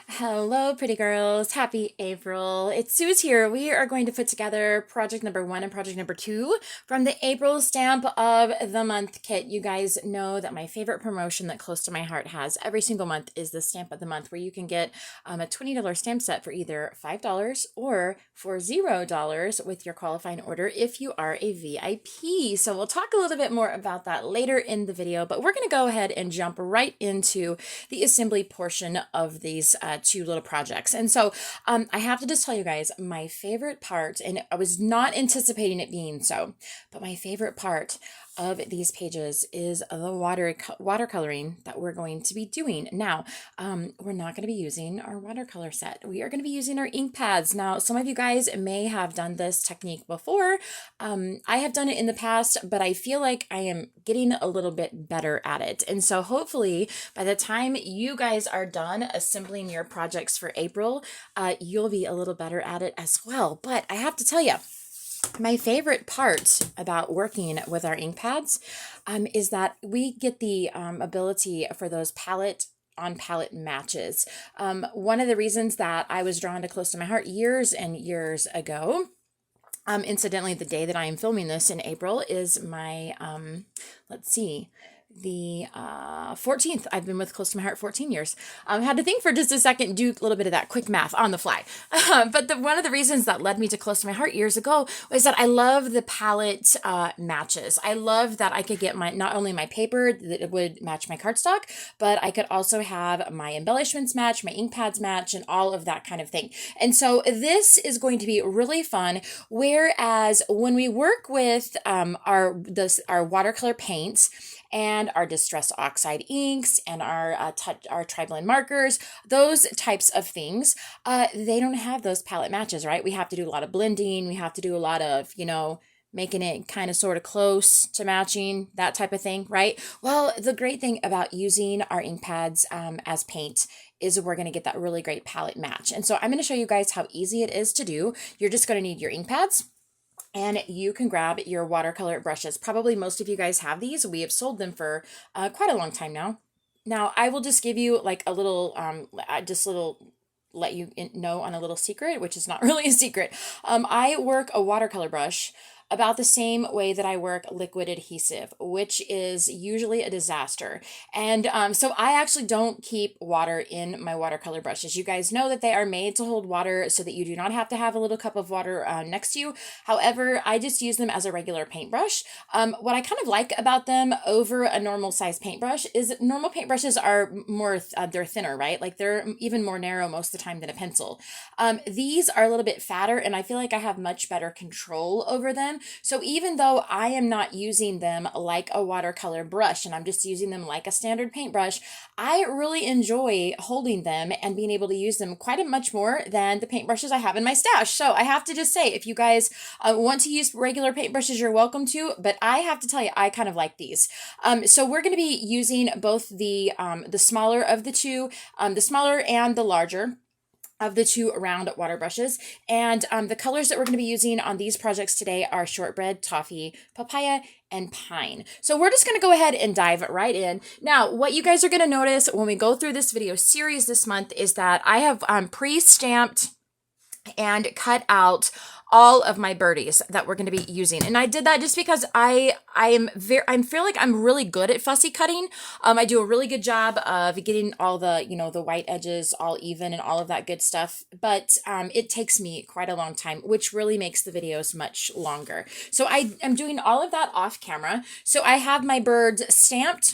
Hello, pretty girls. Happy April. It's Suze here. We are going to put together project number 1 and project number 2 from the April Stamp of the Month kit. You guys know that my favorite promotion that Close to My Heart has every single month is the Stamp of the Month, where you can get a $20 stamp set for either $5 or for $0 with your qualifying order if you are a VIP. So we'll talk a little bit more about that later in the video, but we're going to go ahead and jump right into the assembly portion of these two little projects. And so I have to just tell you guys my favorite part, and I was not anticipating it being so, but my favorite part of these pages is the watercoloring that we're going to be doing. Now, we're not going to be using our watercolor set. We are going to be using our ink pads. Now, some of you guys may have done this technique before. I have done it in the past, but I feel like I am getting a little bit better at it. And so hopefully by the time you guys are done assembling your projects for April, you'll be a little better at it as well. But I have to tell you, my favorite part about working with our ink pads is that we get the ability for those palette on palette matches. One of the reasons that I was drawn to Close to My Heart years and years ago, incidentally, the day that I am filming this in April is my, let's see, the 14th. I've been with Close to My Heart 14 years. Had to think for just a second, do a little bit of that quick math on the fly. But one of the reasons that led me to Close to My Heart years ago was that I love the palette matches. I love that I could get not only my paper that would match my cardstock, but I could also have my embellishments match, my ink pads match, and all of that kind of thing. And so this is going to be really fun. Whereas when we work with our watercolor paints and our distress oxide inks and our tri-blend markers, those types of things, they don't have those palette matches, right? We have to do a lot of blending. We have to do a lot of, making it kind of sort of close to matching, that type of thing, right? Well, the great thing about using our ink pads as paint is we're going to get that really great palette match. And so I'm going to show you guys how easy it is to do. You're just going to need your ink pads, and you can grab your watercolor brushes. Probably most of you guys have these. We have sold them for quite a long time now. Now, I will just give you like a little, let you know on a little secret, which is not really a secret. I work a watercolor brush about the same way that I work liquid adhesive, which is usually a disaster. And so I actually don't keep water in my watercolor brushes. You guys know that they are made to hold water so that you do not have to have a little cup of water next to you. However, I just use them as a regular paintbrush. What I kind of like about them over a normal size paintbrush is normal paintbrushes are more, they're thinner, right? Like they're even more narrow most of the time than a pencil. These are a little bit fatter, and I feel like I have much better control over them. So even though I am not using them like a watercolor brush and I'm just using them like a standard paintbrush, I really enjoy holding them and being able to use them quite a much more than the paintbrushes I have in my stash. So I have to just say, if you guys want to use regular paintbrushes, you're welcome to, but I have to tell you, I kind of like these. So we're going to be using both the smaller of the two, the smaller and the larger of the two round water brushes. And the colors that we're going to be using on these projects today are shortbread, toffee, papaya, and pine. So we're just going to go ahead and dive right in. Now, what you guys are going to notice when we go through this video series this month is that I have pre-stamped and cut out all of my birdies that we're going to be using. And I did that just because I feel like I'm really good at fussy cutting. I do a really good job of getting all the, the white edges all even and all of that good stuff. But it takes me quite a long time, which really makes the videos much longer. So I am doing all of that off camera. So I have my birds stamped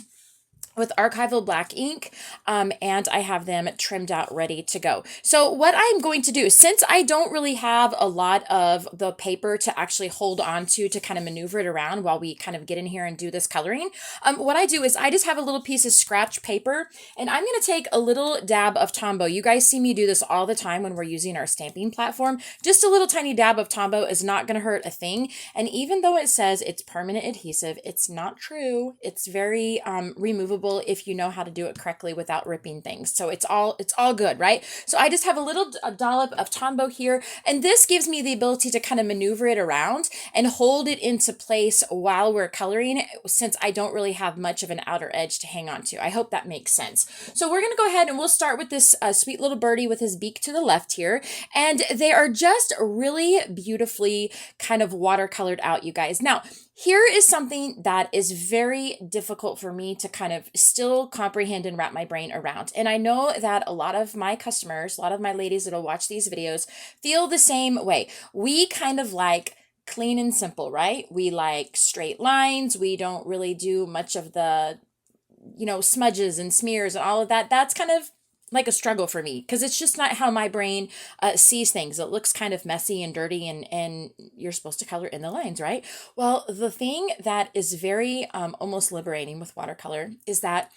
with archival black ink, and I have them trimmed out ready to go. So what I'm going to do, since I don't really have a lot of the paper to actually hold on to kind of maneuver it around while we kind of get in here and do this coloring, what I do is I just have a little piece of scratch paper, and I'm going to take a little dab of Tombow. You guys see me do this all the time when we're using our stamping platform. Just a little tiny dab of Tombow is not going to hurt a thing. And even though it says it's permanent adhesive, it's not true. It's very removable removable if you know how to do it correctly without ripping things. So it's all good, right? So I just have a dollop of Tombow here, and this gives me the ability to kind of maneuver it around and hold it into place while we're coloring, since I don't really have much of an outer edge to hang on to. I hope that makes sense. So we're going to go ahead and we'll start with this sweet little birdie with his beak to the left here. And they are just really beautifully kind of watercolored out, you guys. Now, here is something that is very difficult for me to kind of still comprehend and wrap my brain around. And I know that a lot of my customers, a lot of my ladies that'll watch these videos feel the same way. We kind of like clean and simple, right? We like straight lines. We don't really do much of the, smudges and smears and all of that. That's kind of like a struggle for me because it's just not how my brain sees things. It looks kind of messy and dirty, and you're supposed to color in the lines, right? Well, the thing that is very almost liberating with watercolor is that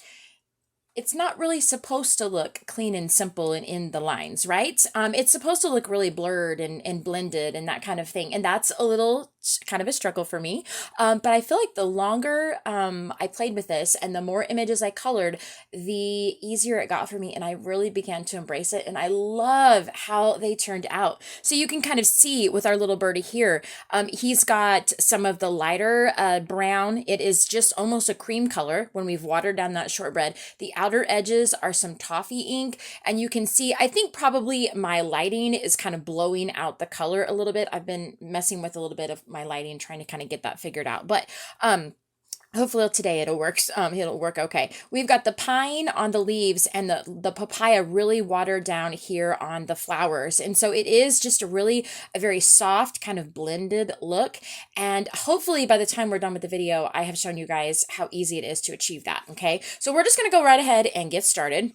it's not really supposed to look clean and simple and in the lines, right? It's supposed to look really blurred and blended and that kind of thing. And that's a little kind of a struggle for me. But I feel like the longer I played with this and the more images I colored, the easier it got for me. And I really began to embrace it. And I love how they turned out. So you can kind of see with our little birdie here, he's got some of the lighter brown. It is just almost a cream color when we've watered down that shortbread. The outer edges are some toffee ink, and you can see, I think probably my lighting is kind of blowing out the color a little bit. I've been messing with a little bit of my lighting, trying to kind of get that figured out, but hopefully today it'll work okay. We've got the pine on the leaves and the papaya really watered down here on the flowers. And so it is just a very soft kind of blended look. And hopefully by the time we're done with the video, I have shown you guys how easy it is to achieve that. Okay. So we're just going to go right ahead and get started.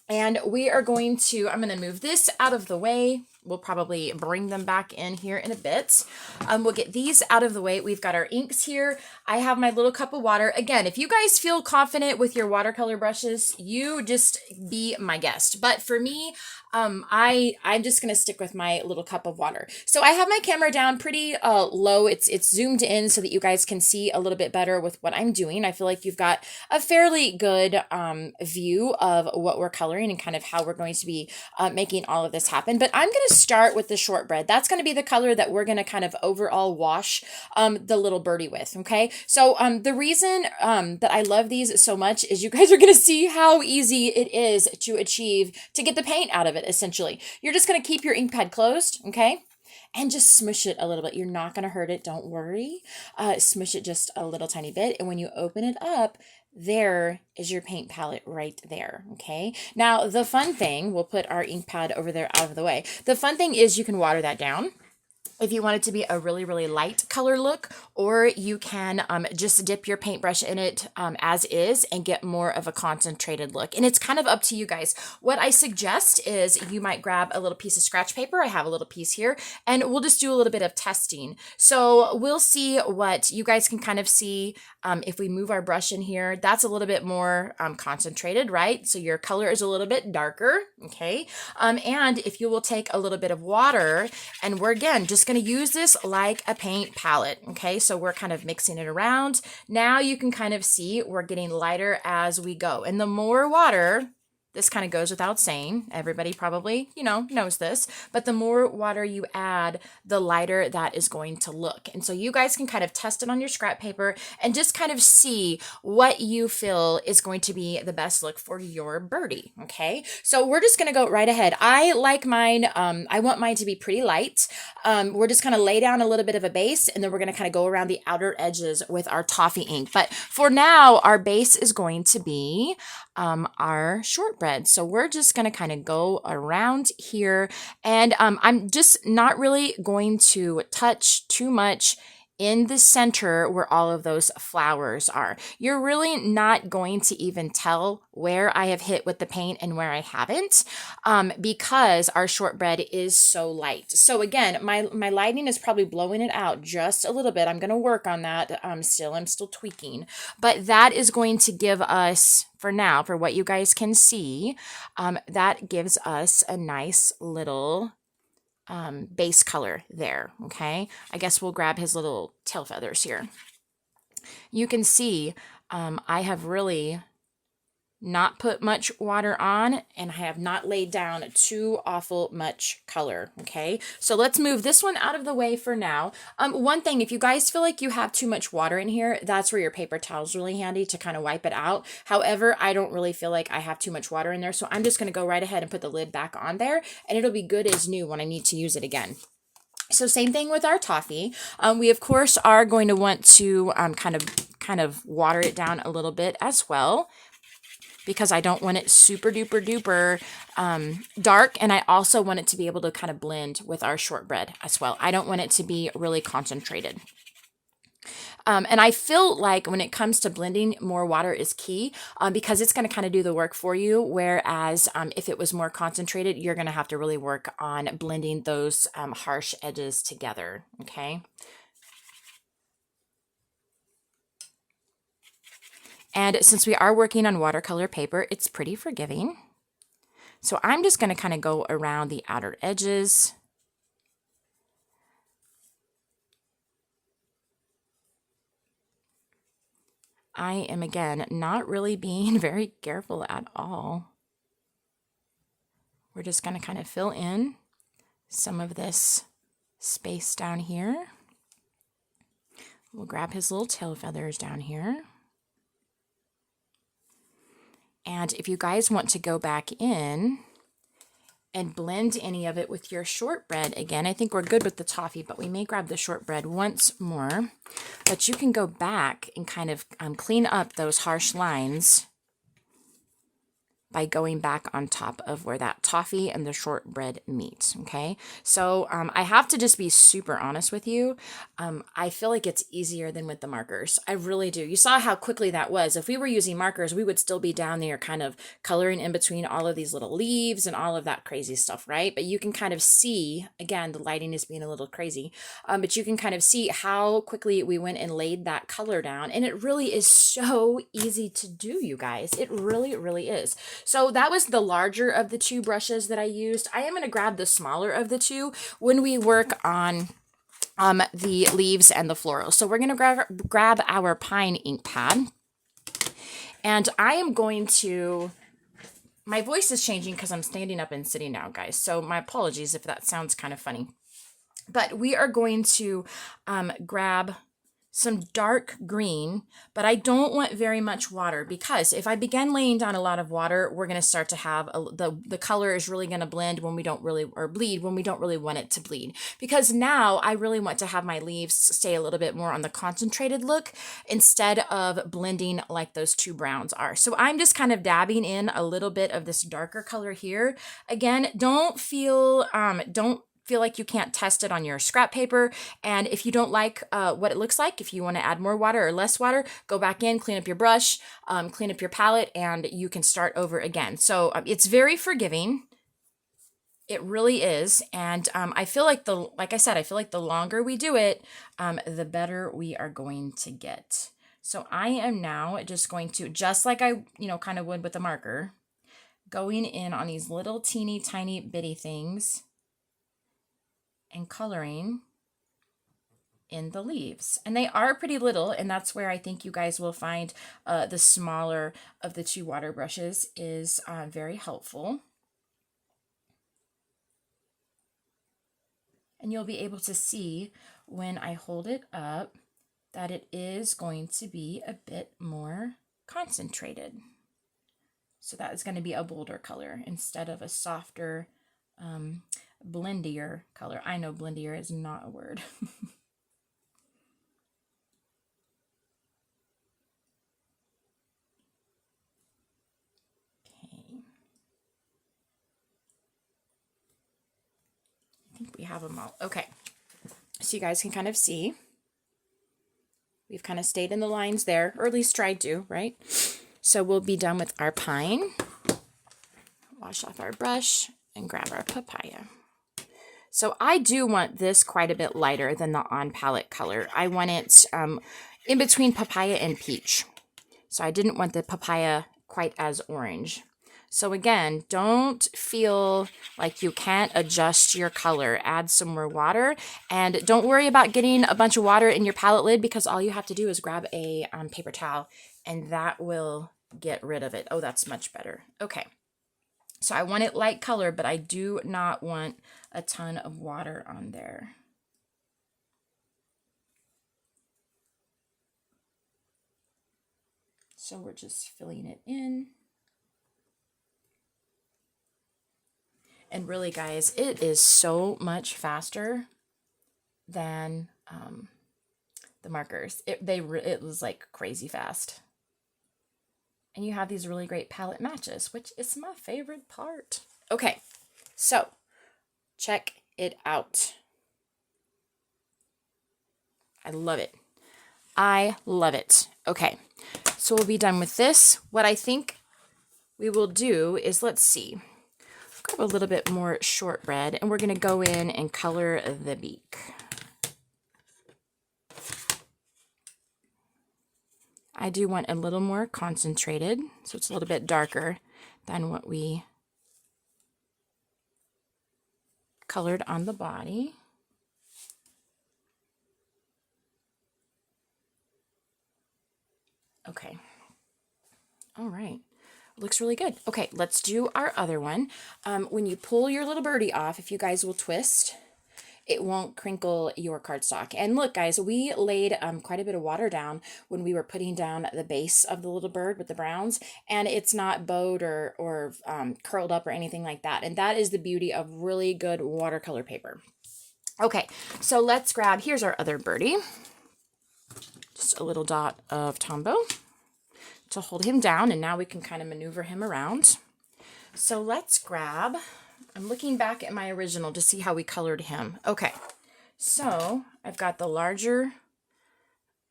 And I'm going to move this out of the way. We'll probably bring them back in here in a bit. We'll get these out of the way. We've got our inks here. I have my little cup of water. Again, if you guys feel confident with your watercolor brushes, you just be my guest. But for me, I'm just going to stick with my little cup of water. So I have my camera down pretty low. It's zoomed in so that you guys can see a little bit better with what I'm doing. I feel like you've got a fairly good view of what we're coloring and kind of how we're going to be making all of this happen. But I'm going to start with the shortbread. That's going to be the color that we're going to kind of overall wash the little birdie with. Okay. So the reason that I love these so much is you guys are going to see how easy it is to achieve, to get the paint out of it. Essentially, you're just going to keep your ink pad closed, okay, and just smush it a little bit. You're not going to hurt it, don't worry. Smush it just a little tiny bit, and when you open it up, there is your paint palette right there, okay? Now, the fun thing, we'll put our ink pad over there out of the way. The fun thing is you can water that down if you want it to be a really, really light color look, or you can just dip your paintbrush in it as is and get more of a concentrated look. And it's kind of up to you guys. What I suggest is you might grab a little piece of scratch paper. I have a little piece here, and we'll just do a little bit of testing. So we'll see what you guys can kind of see. If we move our brush in here, that's a little bit more concentrated, right? So your color is a little bit darker, okay? And if you will take a little bit of water, and we're again just going to use this like a paint palette, okay? So we're kind of mixing it around. Now you can kind of see we're getting lighter as we go. And the more water, this kind of goes without saying, everybody probably, knows this, but the more water you add, the lighter that is going to look. And so you guys can kind of test it on your scrap paper and just kind of see what you feel is going to be the best look for your birdie, okay? So we're just going to go right ahead. I like mine, I want mine to be pretty light. We're just going to lay down a little bit of a base, and then we're going to kind of go around the outer edges with our toffee ink. But for now, our base is going to be our shortbread. So we're just going to kind of go around here, and I'm just not really going to touch too much in the center where all of those flowers are. You're really not going to even tell where I have hit with the paint and where I haven't, because our shortbread is so light. So again, my lighting is probably blowing it out just a little bit. I'm going to work on that. I'm still tweaking, but that is going to give us, for now, for what you guys can see, that gives us a nice little base color there, okay? I guess we'll grab his little tail feathers here. You can see I have really not put much water on, and I have not laid down too awful much color, okay? So let's move this one out of the way for now. One thing, if you guys feel like you have too much water in here, that's where your paper towel is really handy to kind of wipe it out. However, I don't really feel like I have too much water in there, so I'm just going to go right ahead and put the lid back on there, and it'll be good as new when I need to use it again. So same thing with our toffee. We of course are going to want to kind of water it down a little bit as well, because I don't want it super duper duper dark, and I also want it to be able to kind of blend with our shortbread as well. I don't want it to be really concentrated. And I feel like when it comes to blending, more water is key because it's going to kind of do the work for you. Whereas if it was more concentrated, you're going to have to really work on blending those harsh edges together. Okay. And since we are working on watercolor paper, it's pretty forgiving. So I'm just going to kind of go around the outer edges. I am, again, not really being very careful at all. We're just going to kind of fill in some of this space down here. We'll grab his little tail feathers down here. And if you guys want to go back in and blend any of it with your shortbread, again, I think we're good with the toffee, but we may grab the shortbread once more. But you can go back and kind of clean up those harsh lines by going back on top of where that toffee and the shortbread meet, okay? So I have to just be super honest with you. I feel like it's easier than with the markers. I really do. You saw how quickly that was. If we were using markers, we would still be down there kind of coloring in between all of these little leaves and all of that crazy stuff, right? But you can kind of see, again, the lighting is being a little crazy, but you can kind of see how quickly we went and laid that color down. And it really is so easy to do, you guys. It really, really is. So that was the larger of the two brushes that I used. I am going to grab the smaller of the two when we work on the leaves and the florals. So we're going to grab our pine ink pad. And I am going to, my voice is changing because I'm standing up and sitting now, guys. So my apologies if that sounds kind of funny. But we are going to grab some dark green, but I don't want very much water, because if I begin laying down a lot of water, we're going to start to have the color is really going to blend when we don't really, or bleed when we don't really want it to bleed. Because now I really want to have my leaves stay a little bit more on the concentrated look instead of blending like those two browns are. So I'm just kind of dabbing in a little bit of this darker color here. Again, don't feel like you can't test it on your scrap paper. And if you don't like what it looks like, if you want to add more water or less water, go back in, clean up your brush, clean up your palette, and you can start over again. So it's very forgiving. It really is. And I feel like like I said, I feel like the longer we do it, the better we are going to get. So I am now just going to, just like I, kind of would with the marker, going in on these little teeny tiny bitty things and coloring in the leaves. And they are pretty little, and that's where I think you guys will find the smaller of the two water brushes is very helpful. And you'll be able to see when I hold it up that it is going to be a bit more concentrated. So that is going to be a bolder color instead of a softer, blendier color. I know blendier is not a word. Okay. I think we have them all. Okay. So you guys can kind of see. We've kind of stayed in the lines there, or at least tried to, right? So we'll be done with our pine. Wash off our brush and grab our papaya. So I do want this quite a bit lighter than the on palette color. I want it in between papaya and peach. So I didn't want the papaya quite as orange. So again, don't feel like you can't adjust your color. Add some more water, and don't worry about getting a bunch of water in your palette lid, because all you have to do is grab a paper towel, and that will get rid of it. Oh, that's much better. Okay. So I want it light color, but I do not want a ton of water on there. So we're just filling it in. And really, guys, it is so much faster than the markers. It was like crazy fast. And you have these really great palette matches, which is my favorite part. Okay, so check it out. I love it. I love it. Okay, so we'll be done with this. What I think we will do is, let's see, grab a little bit more shortbread, and we're going to go in and color the beak. I do want a little more concentrated, so it's a little bit darker than what we colored on the body. Okay. All right. Looks really good. Okay, let's do our other one. When you pull your little birdie off, if you guys will twist, it won't crinkle your cardstock. And look, guys, we laid quite a bit of water down when we were putting down the base of the little bird with the browns, and it's not bowed or curled up or anything like that. And that is the beauty of really good watercolor paper. Okay, so let's grab, here's our other birdie. Just a little dot of Tombow to hold him down, and now we can kind of maneuver him around. So let's grab, I'm looking back at my original to see how we colored him. Okay, so I've got the larger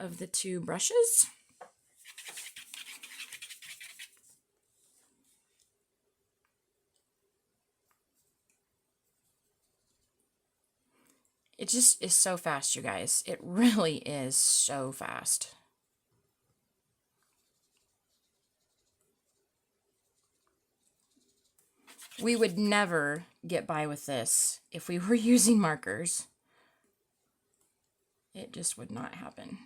of the two brushes. It just is so fast, you guys. It really is so fast. We would never get by with this if we were using markers. It just would not happen.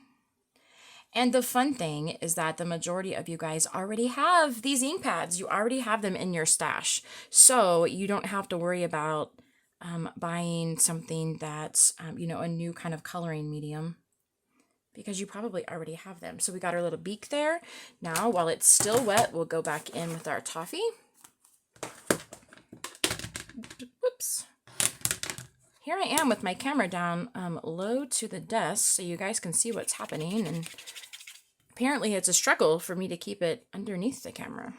And the fun thing is that the majority of you guys already have these ink pads. You already have them in your stash. So you don't have to worry about buying something that's, you know, a new kind of coloring medium, because you probably already have them. So we got our little beak there. Now, while it's still wet, we'll go back in with our toffee. Whoops. Here I am with my camera down low to the desk so you guys can see what's happening, and apparently it's a struggle for me to keep it underneath the camera.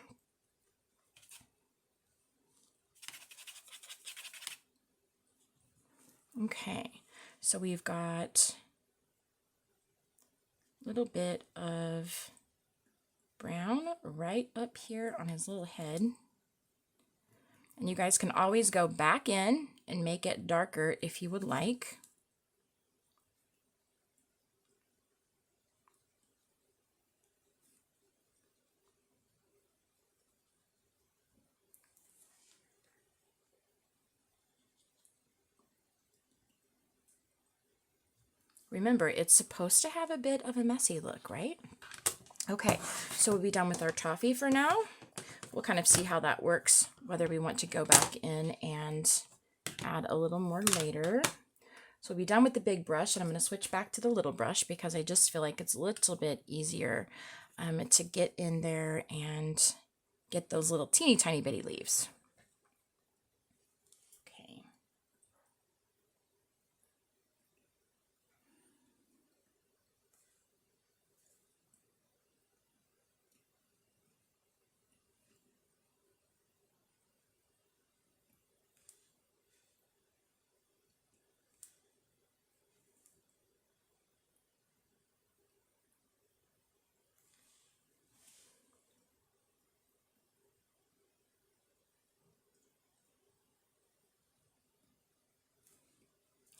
Okay, so we've got a little bit of brown right up here on his little head. And you guys can always go back in and make it darker if you would like. Remember, it's supposed to have a bit of a messy look, right? Okay, so we'll be done with our toffee for now. We'll kind of see how that works, whether we want to go back in and add a little more later. So we'll be done with the big brush, and I'm going to switch back to the little brush because I just feel like it's a little bit easier to get in there and get those little teeny tiny bitty leaves. Okay.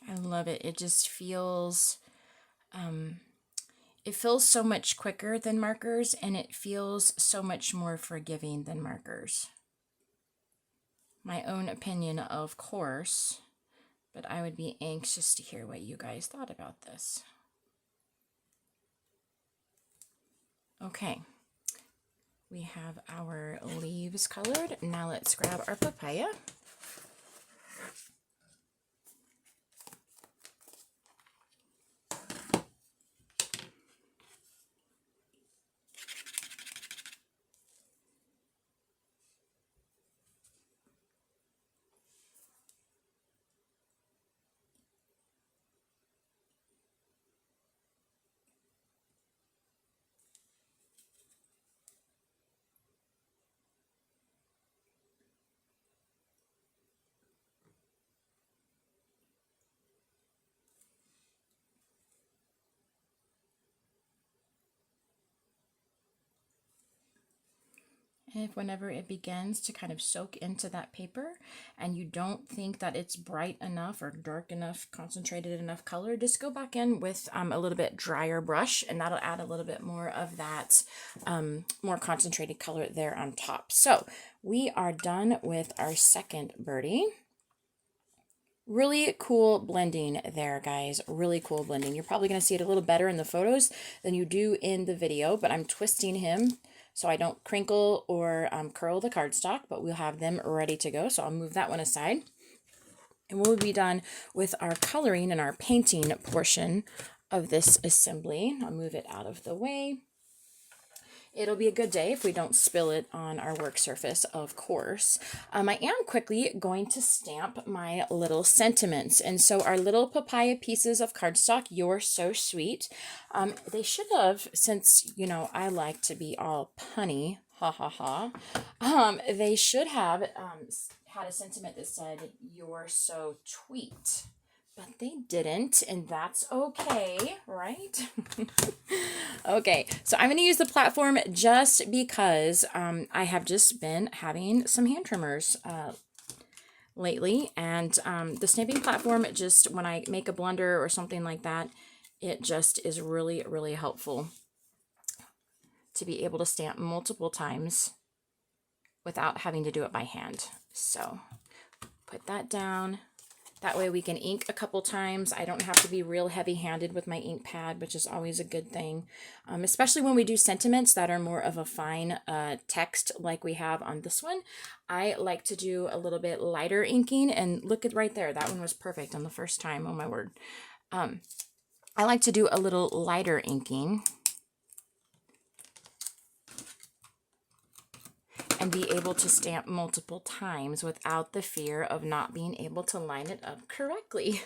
I love it. It just feels, it feels so much quicker than markers, and it feels so much more forgiving than markers. My own opinion, of course, but I would be anxious to hear what you guys thought about this. Okay, We have our leaves colored. Now let's grab our papaya. If whenever it begins to kind of soak into that paper and you don't think that it's bright enough or dark enough, concentrated enough color, just go back in with a little bit drier brush, and that'll add a little bit more of that more concentrated color there on top. So we are done with our second birdie. Really cool blending there, guys. Really cool blending. You're probably going to see it a little better in the photos than you do in the video, but I'm twisting him so I don't crinkle or curl the cardstock, but we'll have them ready to go. So I'll move that one aside. And we'll be done with our coloring and our painting portion of this assembly. I'll move it out of the way. It'll be a good day if we don't spill it on our work surface, of course. I am quickly going to stamp my little sentiments. And so our little papaya pieces of cardstock, "You're so sweet." They should have, since, you know, I like to be all punny, ha ha ha. They should have had a sentiment that said, "You're so tweet." But they didn't, and that's okay, right? Okay, so I'm going to use the platform just because I have just been having some hand tremors lately, and the stamping platform, just when I make a blunder or something like that, it just is really, really helpful to be able to stamp multiple times without having to do it by hand. So put that down. That way we can ink a couple times. I don't have to be real heavy-handed with my ink pad, which is always a good thing, especially when we do sentiments that are more of a fine text like we have on this one. I like to do a little bit lighter inking, and look at right there. That one was perfect on the first time. Oh, my word. I like to do a little lighter inking and be able to stamp multiple times without the fear of not being able to line it up correctly.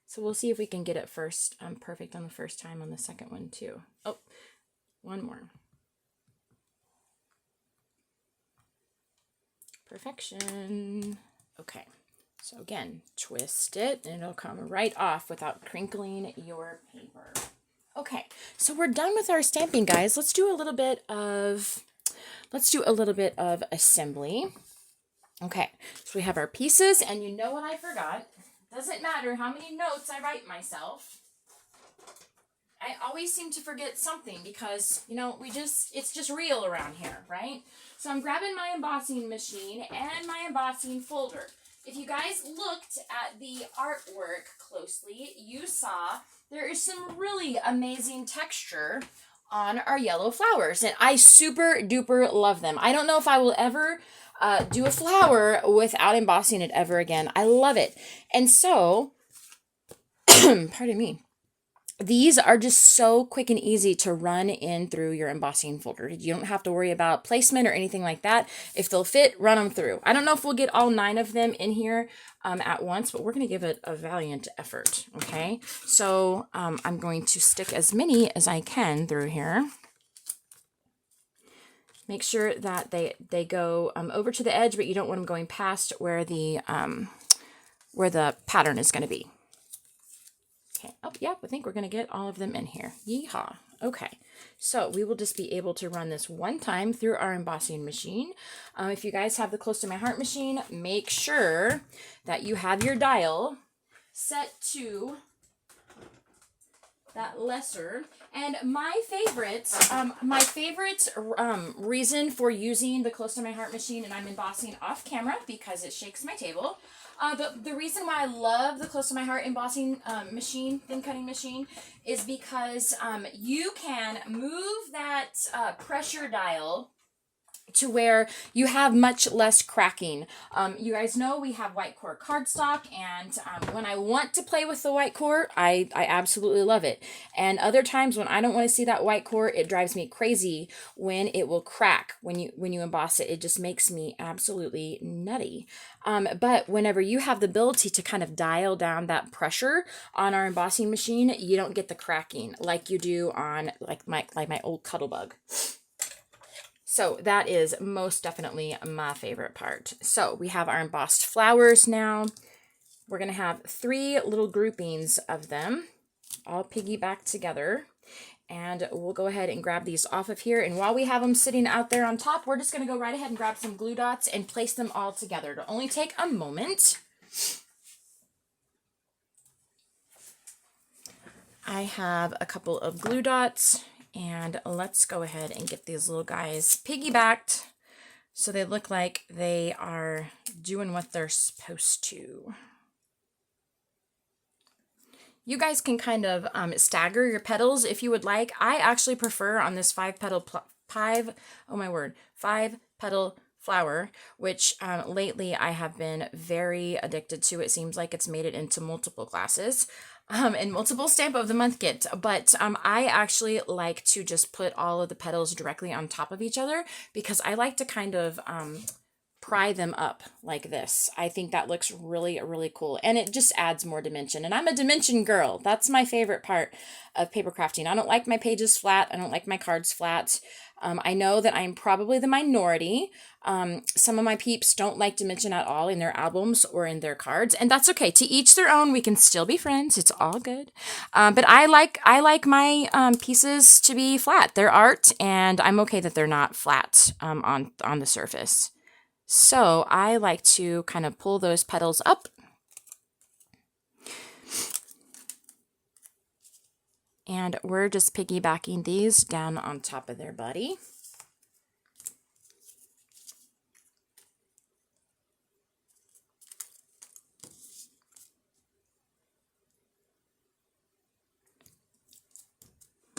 So we'll see if we can get it first perfect on the first time on the second one too. Oh, one more. Perfection. Okay, so again, twist it and it'll come right off without crinkling your paper. Okay, so we're done with our stamping, guys. Let's do a little bit of assembly. Okay, so we have our pieces, and you know what I forgot? Doesn't matter how many notes I write myself. I always seem to forget something because, you know, it's just real around here, right? So I'm grabbing my embossing machine and my embossing folder. If you guys looked at the artwork closely, you saw there is some really amazing texture on our yellow flowers, and I super duper love them. I don't know if I will ever do a flower without embossing it ever again. I love it. And so, pardon me, these are just so quick and easy to run in through your embossing folder. You don't have to worry about placement or anything like that. If they'll fit, run them through. I don't know if we'll get all 9 of them in here at once, but we're going to give it a valiant effort, okay? So I'm going to stick as many as I can through here. Make sure that they go over to the edge, but you don't want them going past where the pattern is going to be. Okay. Oh, yep, I think we're going to get all of them in here. Yeehaw. Okay, so we will just be able to run this one time through our embossing machine. If you guys have the Close to My Heart machine, make sure that you have your dial set to that lesser. And my favorite reason for using the Close to My Heart machine, and I'm embossing off camera because it shakes my table. The reason why I love the Close to My Heart embossing machine, thin cutting machine, is because you can move that pressure dial to where you have much less cracking. You guys know we have white core cardstock, and when I want to play with the white core, I absolutely love it. And other times when I don't want to see that white core, it drives me crazy when it will crack when you emboss it. It just makes me absolutely nutty. But whenever you have the ability to kind of dial down that pressure on our embossing machine, you don't get the cracking like you do on like my old Cuttlebug. So that is most definitely my favorite part. So we have our embossed flowers now. We're going to have 3 little groupings of them all piggyback together. And we'll go ahead and grab these off of here. And while we have them sitting out there on top, we're just going to go right ahead and grab some glue dots and place them all together. It'll only take a moment. I have a couple of glue dots. And let's go ahead and get these little guys piggybacked so they look like they are doing what they're supposed to. You guys can kind of stagger your petals if you would like. I actually prefer on this 5-petal flower, which lately I have been very addicted to. It seems like it's made it into multiple classes. And multiple stamp of the month kit, but I actually like to just put all of the petals directly on top of each other because I like to kind of pry them up like this. I think that looks really, really cool, and it just adds more dimension. And I'm a dimension girl. That's my favorite part of paper crafting. I don't like my pages flat. I don't like my cards flat. I know that I'm probably the minority. Some of my peeps don't like dimension at all in their albums or in their cards, and that's okay. To each their own. We can still be friends. It's all good. But I like my pieces to be flat. They're art, and I'm okay that they're not flat on the surface. So I like to kind of pull those petals up. And we're just piggybacking these down on top of their body.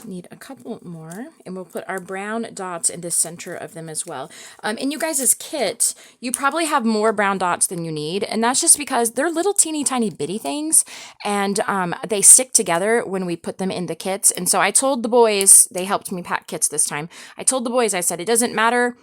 Need a couple more, and we'll put our brown dots in the center of them as well. In you guys' kit, you probably have more brown dots than you need, and that's just because they're little teeny tiny bitty things, and they stick together when we put them in the kits. And so I told the boys, they helped me pack kits this time, I told the boys, I said, it doesn't matter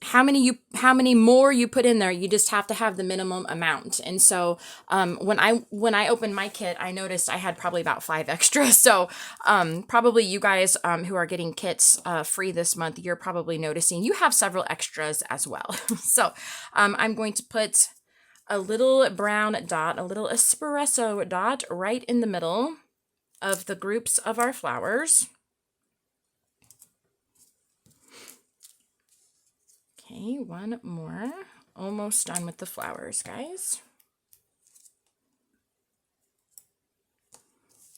how many more you put in there, you just have to have the minimum amount. And so when I opened my kit, I noticed I had probably about 5 extras. So probably you guys who are getting kits free this month, you're probably noticing you have several extras as well. So I'm going to put a little brown dot, a little espresso dot right in the middle of the groups of our flowers. Okay, one more. Almost done with the flowers, guys.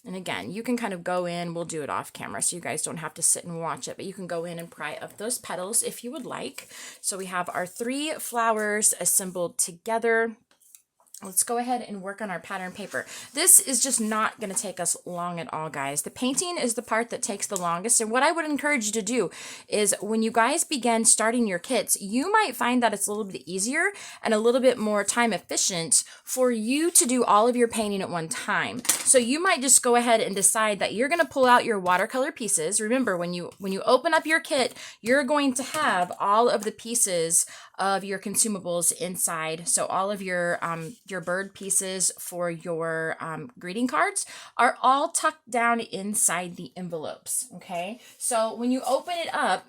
And again, you can kind of go in, we'll do it off camera so you guys don't have to sit and watch it, but you can go in and pry up those petals if you would like. So we have our 3 flowers assembled together. Let's go ahead and work on our pattern paper. This is just not going to take us long at all, guys. The painting is the part that takes the longest. And what I would encourage you to do is when you guys begin starting your kits, you might find that it's a little bit easier and a little bit more time efficient for you to do all of your painting at one time. So you might just go ahead and decide that you're going to pull out your watercolor pieces. Remember, when you open up your kit, you're going to have all of the pieces of your consumables inside. So all of your bird pieces for your greeting cards are all tucked down inside the envelopes. Okay, so when you open it up,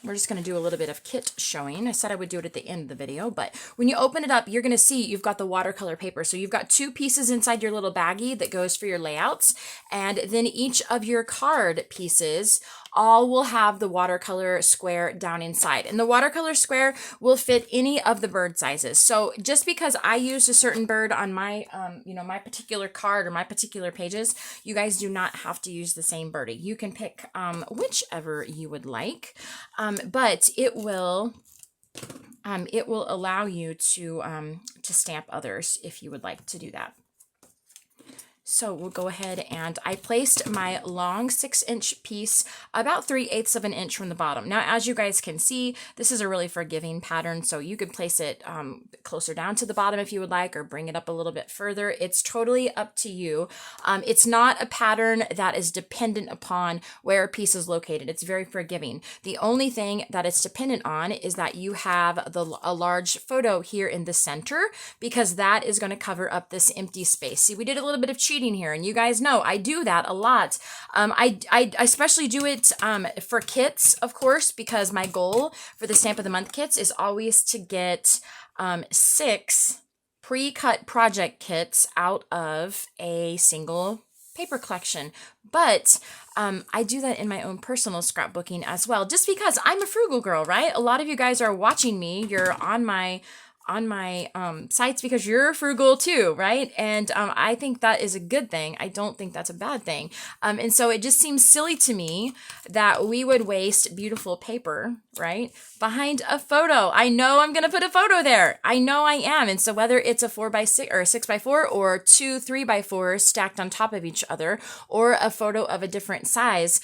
we're just going to do a little bit of kit showing. I said I would do it at the end of the video, but when you open it up, you're going to see you've got the watercolor paper. So you've got 2 pieces inside your little baggie that goes for your layouts, and then each of your card pieces all will have the watercolor square down inside. And the watercolor square will fit any of the bird sizes. So just because I used a certain bird on my, my particular card or my particular pages, you guys do not have to use the same birdie. You can pick whichever you would like, but it will allow you to stamp others if you would like to do that. So we'll go ahead, and I placed my long 6-inch piece about 3/8 of an inch from the bottom. Now, as you guys can see, this is a really forgiving pattern, so you could place it closer down to the bottom if you would like, or bring it up a little bit further. It's totally up to you. It's not a pattern that is dependent upon where a piece is located. It's very forgiving. The only thing that it's dependent on is that you have a large photo here in the center, because that is going to cover up this empty space. See, we did a little bit of cheating here, and you guys know I do that a lot. I especially do it for kits, of course, because my goal for the Stamp of the Month kits is always to get 6 pre-cut project kits out of a single paper collection. But I do that in my own personal scrapbooking as well, just because I'm a frugal girl, right? A lot of you guys are watching me. You're on my sites because you're frugal too, right? And I think that is a good thing. I don't think that's a bad thing. And so it just seems silly to me that we would waste beautiful paper, right, behind a photo. I know I'm going to put a photo there. I know I am. And so whether it's a 4x6 or a 6x4 or 2 3x4 stacked on top of each other, or a photo of a different size,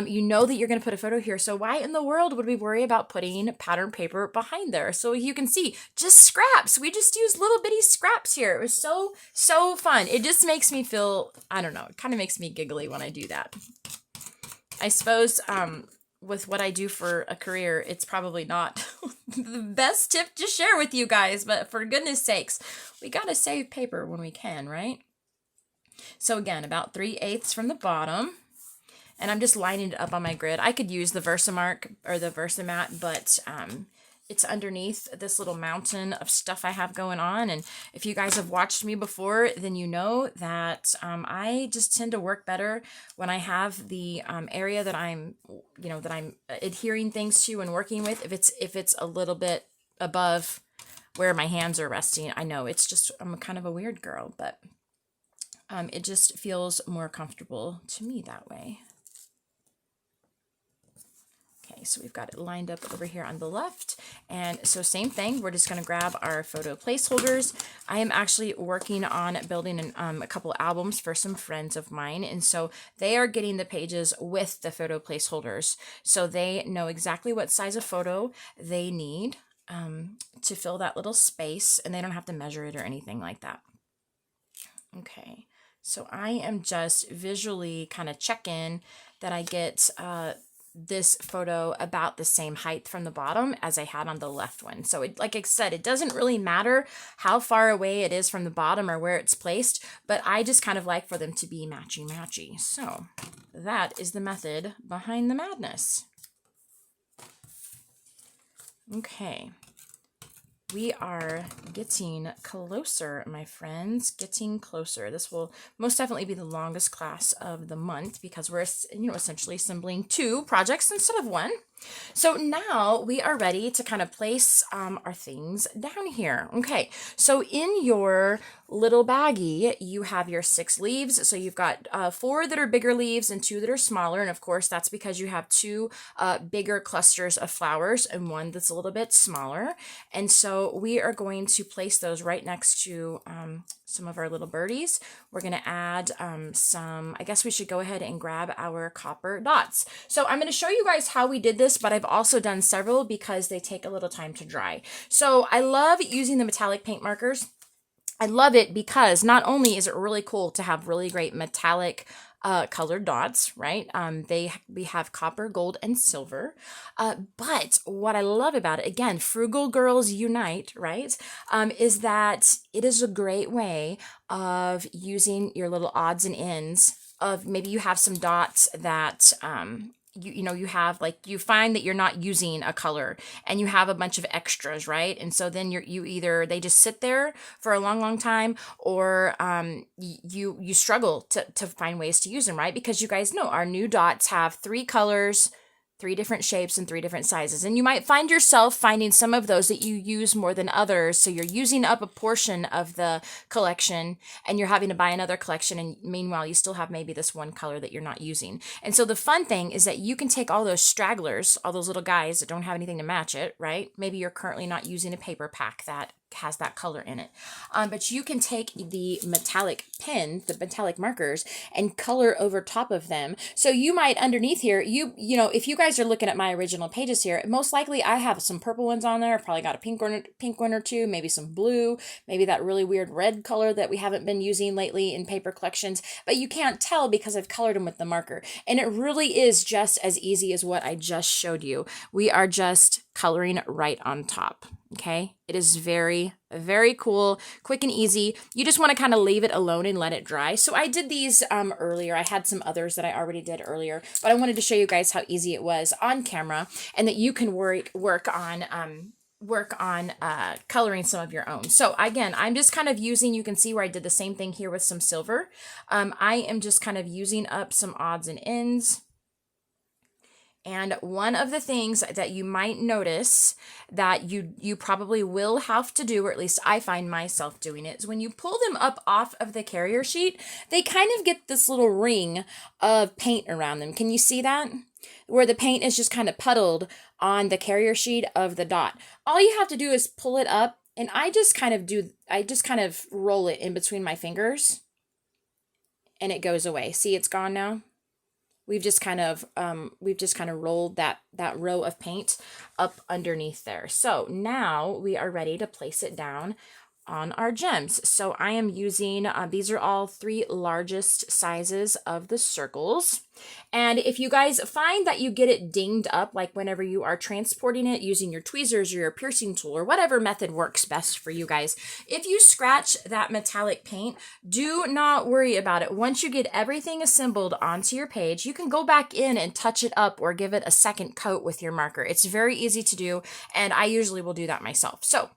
you know that you're going to put a photo here. So why in the world would we worry about putting pattern paper behind there? So you can see, just scraps. We just used little bitty scraps here. It was so fun. It just makes me feel, I don't know, it kind of makes me giggly when I do that. I suppose with what I do for a career, it's probably not the best tip to share with you guys, but for goodness sakes, we gotta save paper when we can, right? So again, about 3/8 from the bottom, and I'm just lining it up on my grid. I could use the Versamark or the Versamat, but it's underneath this little mountain of stuff I have going on. And if you guys have watched me before, then you know that I just tend to work better when I have the area that I'm adhering things to and working with. If it's a little bit above where my hands are resting, I know I'm kind of a weird girl, but it just feels more comfortable to me that way. Okay, so we've got it lined up over here on the left. And so same thing, we're just going to grab our photo placeholders. I am actually working on building a couple albums for some friends of mine. And so they are getting the pages with the photo placeholders. So they know exactly what size of photo they need to fill that little space, and they don't have to measure it or anything like that. Okay, so I am just visually kind of checking that I get this photo about the same height from the bottom as I had on the left one. So like I said, it doesn't really matter how far away it is from the bottom or where it's placed, but I just kind of like for them to be matchy-matchy. So that is the method behind the madness. Okay. We are getting closer, my friends, getting closer. This will most definitely be the longest class of the month because we're, essentially assembling 2 projects instead of 1. So now we are ready to kind of place our things down here. Okay, so in your little baggie, you have your 6 leaves. So you've got 4 that are bigger leaves and 2 that are smaller. And of course, that's because you have 2 bigger clusters of flowers and 1 that's a little bit smaller. And so we are going to place those right next to some of our little birdies. We're going to add I guess we should go ahead and grab our copper dots. So I'm going to show you guys how we did this, but I've also done several because they take a little time to dry. So I love using the metallic paint markers. I love it because not only is it really cool to have really great metallic colored dots, right? We have copper, gold, and silver. But what I love about it, again, frugal girls unite, right? Is that it is a great way of using your little odds and ends of maybe you have some dots that you find that you're not using a color and you have a bunch of extras, right? And so then they just sit there for a long time, or you struggle to find ways to use them, right? Because you guys know our new dots have 3 colors, 3 different shapes and 3 different sizes. And you might find yourself finding some of those that you use more than others. So you're using up a portion of the collection and you're having to buy another collection. And meanwhile, you still have maybe this one color that you're not using. And so the fun thing is that you can take all those stragglers, all those little guys that don't have anything to match it, right? Maybe you're currently not using a paper pack that has that color in it. But you can take the metallic pen, the metallic markers, and color over top of them. So you might underneath here, you know, if you guys are looking at my original pages here, most likely I have some purple ones on there. I've probably got a pink one or two, maybe some blue, maybe that really weird red color that we haven't been using lately in paper collections. But you can't tell because I've colored them with the marker. And it really is just as easy as what I just showed you. We are just coloring right on top. Okay, it is very, very cool, quick and easy. You just want to kind of leave it alone and let it dry. So I did these earlier. I had some others that I already did earlier, but I wanted to show you guys how easy it was on camera and that you can work on coloring some of your own. So again, I'm just kind of using, you can see where I did the same thing here with some silver. I am just kind of using up some odds and ends. And one of the things that you might notice that you probably will have to do, or at least I find myself doing it, is when you pull them up off of the carrier sheet, they kind of get this little ring of paint around them. Can you see that? Where the paint is just kind of puddled on the carrier sheet of the dot. All you have to do is pull it up, and I just kind of roll it in between my fingers, and it goes away. See, it's gone now. We've just kind of rolled that row of paint up underneath there. So now we are ready to place it down on our gems. So I am using, these are all 3 largest sizes of the circles. And if you guys find that you get it dinged up, like whenever you are transporting it using your tweezers or your piercing tool or whatever method works best for you guys, if you scratch that metallic paint, do not worry about it. Once you get everything assembled onto your page, you can go back in and touch it up or give it a second coat with your marker. It's very easy to do, and I usually will do that myself. So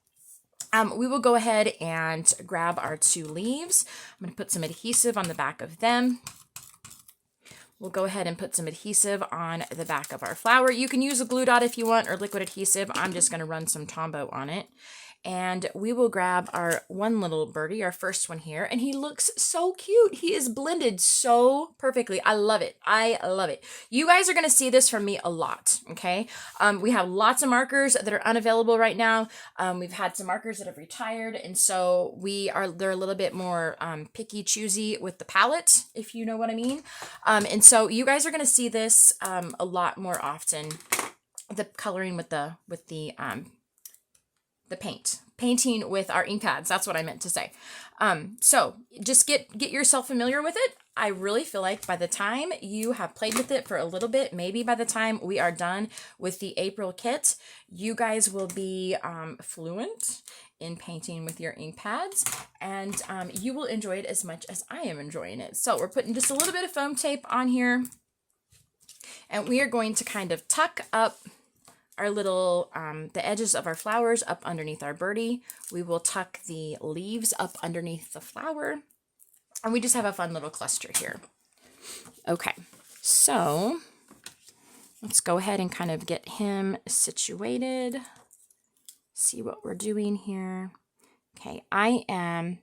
we will go ahead and grab our 2 leaves. I'm going to put some adhesive on the back of them. We'll go ahead and put some adhesive on the back of our flower. You can use a glue dot if you want, or liquid adhesive. I'm just going to run some Tombow on it. And we will grab our one little birdie, our first one here, and he looks so cute. He is blended so perfectly. I love it. I love it. You guys are going to see this from me a lot, okay? We have lots of markers that are unavailable right now. We've had some markers that have retired, and so they're a little bit more picky, choosy with the palette, if you know what I mean. And so you guys are going to see this a lot more often, the coloring with the painting with our ink pads. That's what I meant to say. So just get yourself familiar with it. I really feel like by the time you have played with it for a little bit, maybe by the time we are done with the April kit, you guys will be fluent in painting with your ink pads, and you will enjoy it as much as I am enjoying it. So we're putting just a little bit of foam tape on here, and we are going to kind of tuck up our little, the edges of our flowers up underneath our birdie. We will tuck the leaves up underneath the flower. And we just have a fun little cluster here. Okay, so let's go ahead and kind of get him situated. See what we're doing here. Okay, I'm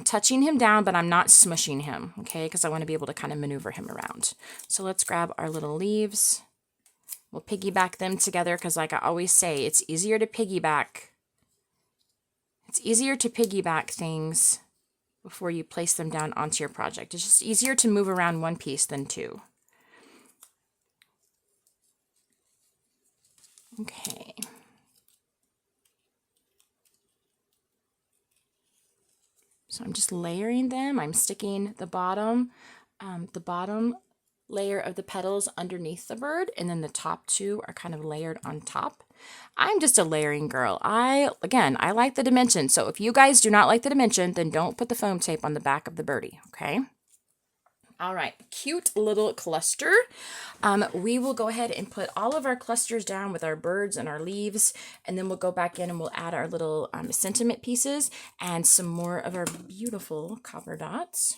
touching him down, but I'm not smushing him, okay? Because I want to be able to kind of maneuver him around. So let's grab our little leaves. We'll piggyback them together because, like I always say, it's easier to piggyback. It's easier to piggyback things before you place them down onto your project. It's just easier to move around one piece than 2. Okay. So I'm just layering them. I'm sticking the bottom layer of the petals underneath the bird, and then the top 2 are kind of layered on top. I'm just a layering girl. I like the dimension. So if you guys do not like the dimension, then don't put the foam tape on the back of the birdie, okay? All right, cute little cluster. We will go ahead and put all of our clusters down with our birds and our leaves, and then we'll go back in and we'll add our little sentiment pieces and some more of our beautiful copper dots.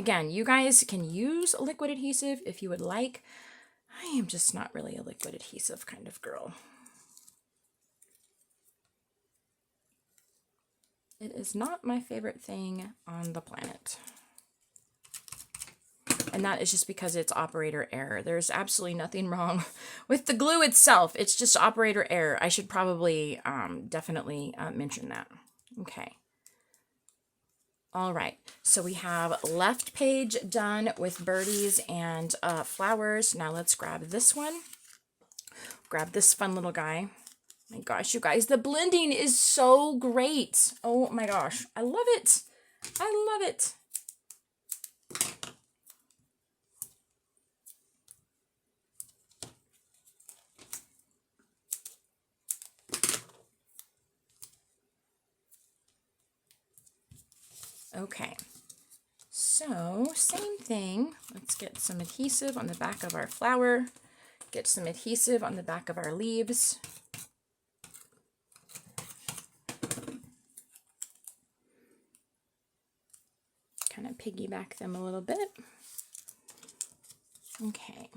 Again, you guys can use liquid adhesive if you would like. I am just not really a liquid adhesive kind of girl. It is not my favorite thing on the planet. And that is just because it's operator error. There's absolutely nothing wrong with the glue itself. It's just operator error. I should probably definitely mention that. Okay. All right. So we have left page done with birdies and flowers. Now let's grab this one. Grab this fun little guy. My gosh, you guys, the blending is so great. Oh my gosh. I love it. I love it. Okay, so same thing. Let's get some adhesive on the back of our flower. Get some adhesive on the back of our leaves. Kind of piggyback them a little bit. Okay.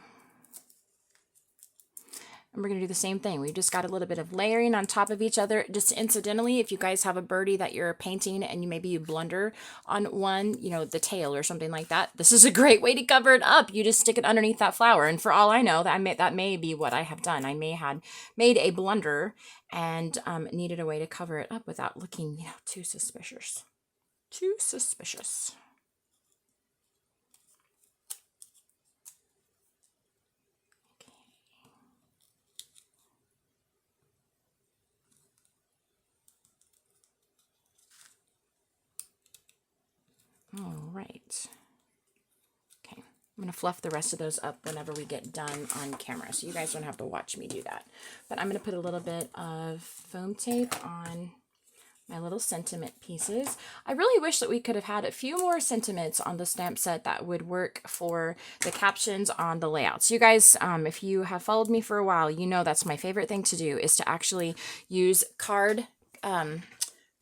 And we're going to do the same thing. We've just got a little bit of layering on top of each other. Just incidentally, if you guys have a birdie that you're painting and maybe you blunder on one, you know, the tail or something like that, this is a great way to cover it up. You just stick it underneath that flower. And for all I know, that may be what I have done. I may have made a blunder and needed a way to cover it up without looking, you know, too suspicious. Too suspicious. All right. Okay, I'm going to fluff the rest of those up whenever we get done on camera, so you guys don't have to watch me do that. But I'm going to put a little bit of foam tape on my little sentiment pieces. I really wish that we could have had a few more sentiments on the stamp set that would work for the captions on the layouts. You guys, if you have followed me for a while, you know that's my favorite thing to do, is to actually use card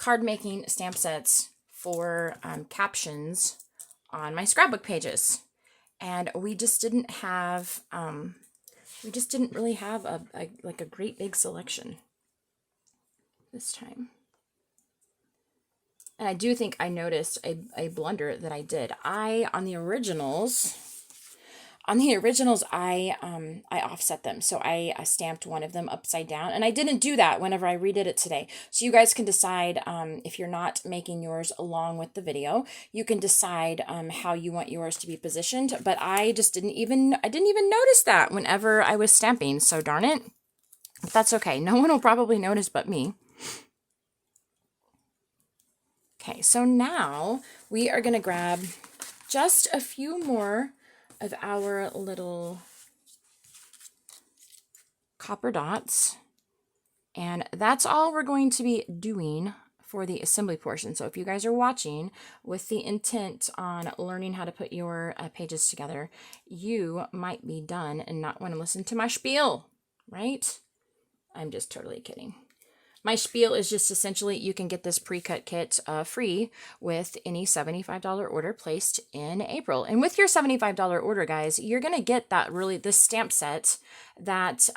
making stamp sets for captions on my scrapbook pages. And we just didn't have, really have a great big selection this time. And I do think I noticed a blunder that I did. On the originals, I offset them. So I stamped one of them upside down, and I didn't do that whenever I redid it today. So you guys can decide, if you're not making yours along with the video, you can decide how you want yours to be positioned. But I didn't even notice that whenever I was stamping. So darn it. But that's okay. No one will probably notice but me. Okay, so now we are going to grab just a few more of our little copper dots, and that's all we're going to be doing for the assembly portion. So if you guys are watching with the intent on learning how to put your pages together, you might be done and not want to listen to my spiel, right? I'm just totally kidding. My spiel is just essentially you can get this pre-cut kit free with any $75 order placed in April. And with your $75 order, guys, you're going to get this stamp set that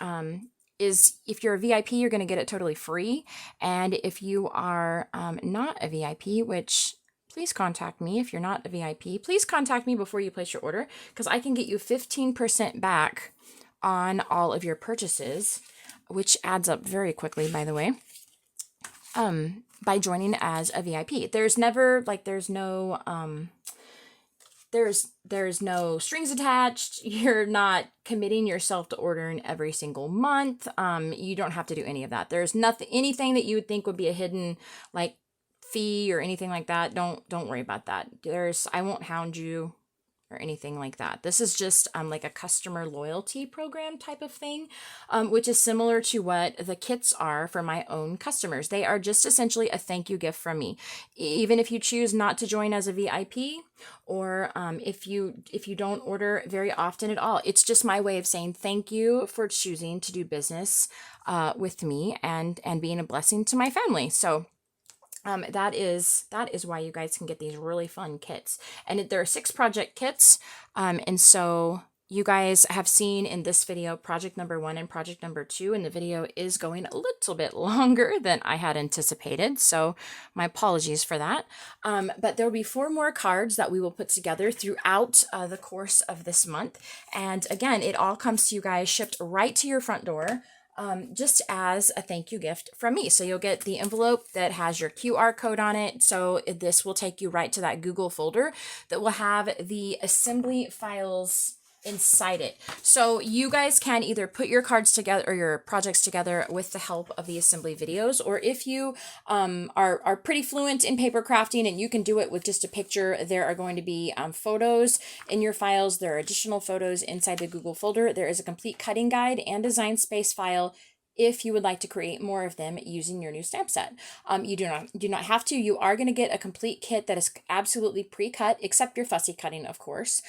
is, if you're a VIP, you're going to get it totally free. And if you are not a VIP, which please contact me. If you're not a VIP, please contact me before you place your order, because I can get you 15% back on all of your purchases, which adds up very quickly, by the way. By joining as a VIP. There's no strings attached. You're not committing yourself to ordering every single month. You don't have to do any of that. There's anything that you would think would be a hidden like fee or anything like that. Don't worry about that. I won't hound you or anything like that. This is just like a customer loyalty program type of thing, which is similar to what the kits are for my own customers. They are just essentially a thank you gift from me. Even if you choose not to join as a VIP, or if you don't order very often at all, it's just my way of saying thank you for choosing to do business with me and being a blessing to my family. So that is why you guys can get these really fun kits. And there are 6 project kits. And so you guys have seen in this video project number 1 and project number 2, and the video is going a little bit longer than I had anticipated, so my apologies for that. But there will be 4 more cards that we will put together throughout the course of this month. And again, it all comes to you guys shipped right to your front door. Just as a thank you gift from me. So you'll get the envelope that has your QR code on it. So this will take you right to that Google folder that will have the assembly files inside it. So you guys can either put your cards together or your projects together with the help of the assembly videos, or if you are pretty fluent in paper crafting and you can do it with just a picture, there are going to be photos in your files. There are additional photos inside the Google folder. There is a complete cutting guide and design space file if you would like to create more of them using your new stamp set. You do not have to. You are going to get a complete kit that is absolutely pre-cut, except your fussy cutting, of course.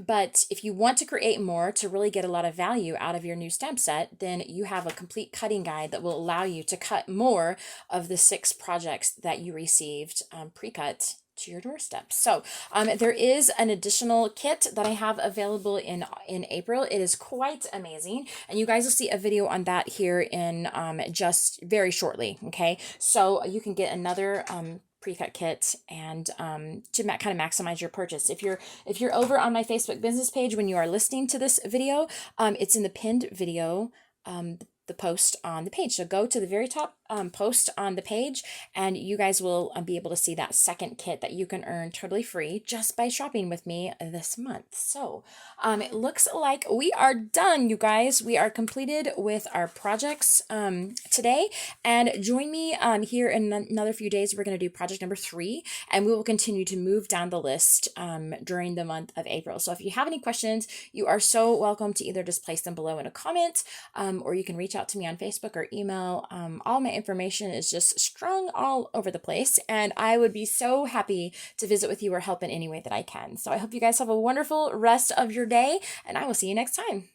But if you want to create more to really get a lot of value out of your new stamp set, then you have a complete cutting guide that will allow you to cut more of the 6 projects that you received pre-cut to your doorstep. So there is an additional kit that I have available in April. It is quite amazing, and you guys will see a video on that here in just very shortly. Okay, so you can get another pre-cut kit and to kind of maximize your purchase. If you're over on my Facebook business page when you are listening to this video, it's in the pinned video, the post on the page. So go to the very top post on the page, and you guys will be able to see that second kit that you can earn totally free just by shopping with me this month. So it looks like we are done, you guys. We are completed with our projects today, and join me here in another few days. We're going to do project number 3, and we will continue to move down the list during the month of April. So if you have any questions, you are so welcome to either just place them below in a comment, or you can reach out to me on Facebook or email. All my information is just strung all over the place, and I would be so happy to visit with you or help in any way that I can. So I hope you guys have a wonderful rest of your day, and I will see you next time.